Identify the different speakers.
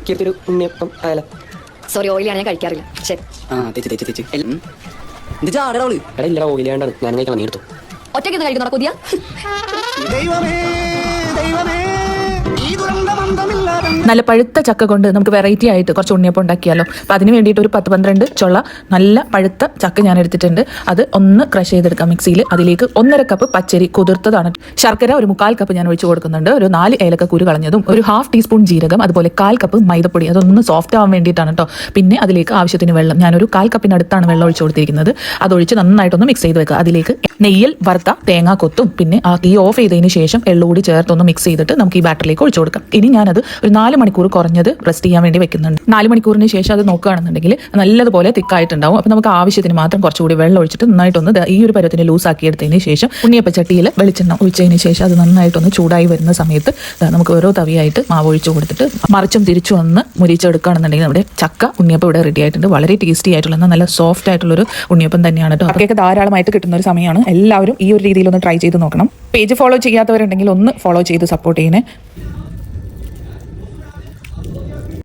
Speaker 1: മുക്കിയെടുത്തൊരു ഉണ്ണിയപ്പം ആയാലോ?
Speaker 2: സോറി, ഓയിലാണ് ഞാൻ കഴിക്കാറില്ല. ശരി.
Speaker 1: എടാ ഇല്ലടാ, ഓയിലാണ്ടാണ് ഞാൻ കഴിക്കണം, നീ എടുത്തു.
Speaker 2: ഒറ്റയ്ക്ക് കഴിക്കുന്ന പുതിയ
Speaker 3: നല്ല പഴുത്ത ചക്ക കൊണ്ട് നമുക്ക് വെറൈറ്റി ആയിട്ട് കുറച്ച് ഉണ്ണിയപ്പം ഉണ്ടാക്കിയാലോ. അപ്പം അതിന് വേണ്ടിയിട്ട് ഒരു 10-12 ചുള നല്ല പഴുത്ത ചക്ക ഞാൻ എടുത്തിട്ടുണ്ട്. അത് ഒന്ന് ക്രഷ് ചെയ്തെടുക്കാം മിക്സിയിൽ. അതിലേക്ക് 1.5 കപ്പ് പച്ചരി കുതിർത്തതാണ്. ശർക്കര ഒരു 1/4 കപ്പ് ഞാൻ ഒഴിച്ചു കൊടുക്കുന്നുണ്ട്. ഒരു 4 ഏലക്ക കുരു കളഞ്ഞതും, ഒരു 1/2 ടീസ്പൂൺ ജീരകം, അതുപോലെ 1/4 കപ്പ് മൈദപ്പൊടി. അതൊന്ന് സോഫ്റ്റ് ആവാൻ വേണ്ടിയിട്ടാണ് കേട്ടോ. പിന്നെ അതിലേക്ക് ആവശ്യത്തിന് വെള്ളം, ഞാനൊരു 1/4 കപ്പിനടുത്താണ് വെള്ളം ഒഴിച്ചു കൊടുത്തിരിക്കുന്നത്. അതൊഴിച്ച് നന്നായിട്ടൊന്ന് മിക്സ് ചെയ്ത് വെക്കുക. അതിലേക്ക് നെയ്യിൽ വറുത്ത തേങ്ങാ കൊത്തും പിന്നെ ആ തീ ഓഫ് ചെയ്തതിന് ശേഷം എള്ളുകൂടി ചേർത്തൊന്ന് മിക്സ് ചെയ്തിട്ട് നമുക്ക് ഈ ബാറ്ററിലേക്ക് ഒഴിച്ചു കൊടുക്കാം. ഇനി ഞാനത് ഒരു 4 മണിക്കൂർ കുറഞ്ഞത് റെസ്റ്റ് ചെയ്യാൻ വേണ്ടി വെക്കുന്നുണ്ട്. 4 മണിക്കൂറിന് ശേഷം അത് നോക്കുകയാണെന്നുണ്ടെങ്കിൽ നല്ലതുപോലെ തിക്കായിട്ടുണ്ടാവും. അപ്പോൾ നമുക്ക് ആവശ്യത്തിന് മാത്രം കുറച്ചുകൂടി വെള്ളം ഒഴിച്ചിട്ട് നന്നായിട്ടൊന്ന് ഈ ഒരു പരുവത്തിന് ലൂസാക്കി എടുത്തതിന് ശേഷം ഉണ്ണിയപ്പച്ചട്ടിയിൽ വെളിച്ചെണ്ണ ഒഴിച്ചതിന് ശേഷം അത് നന്നായിട്ടൊന്ന് ചൂടായി വരുന്ന സമയത്ത് നമുക്ക് ഓരോ തവിയായിട്ട് മാവ് ഒഴിച്ചു കൊടുത്തിട്ട് മറിച്ചും തിരിച്ചു വന്ന് മുരിച്ചെടുക്കുകയാണെന്നുണ്ടെങ്കിൽ നമ്മുടെ ചക്ക ഉണ്ണിയപ്പം ഇവിടെ റെഡി ആയിട്ടുണ്ട്. വളരെ ടേസ്റ്റി ആയിട്ടുള്ള നല്ല സോഫ്റ്റ് ആയിട്ടുള്ളൊരു ഉണ്ണിയപ്പം തന്നെയാണ് കേട്ടോ. അതൊക്കെ ധാരാളമായിട്ട് കിട്ടുന്ന ഒരു സമയമാണ്. എല്ലാവരും ഈ ഒരു രീതിയിൽ ഒന്ന് ട്രൈ ചെയ്ത് നോക്കണം. പേജ് ഫോളോ ചെയ്യാത്തവരുണ്ടെങ്കിൽ ഒന്ന് ഫോളോ ചെയ്ത് സപ്പോർട്ട് ചെയ്യണേ.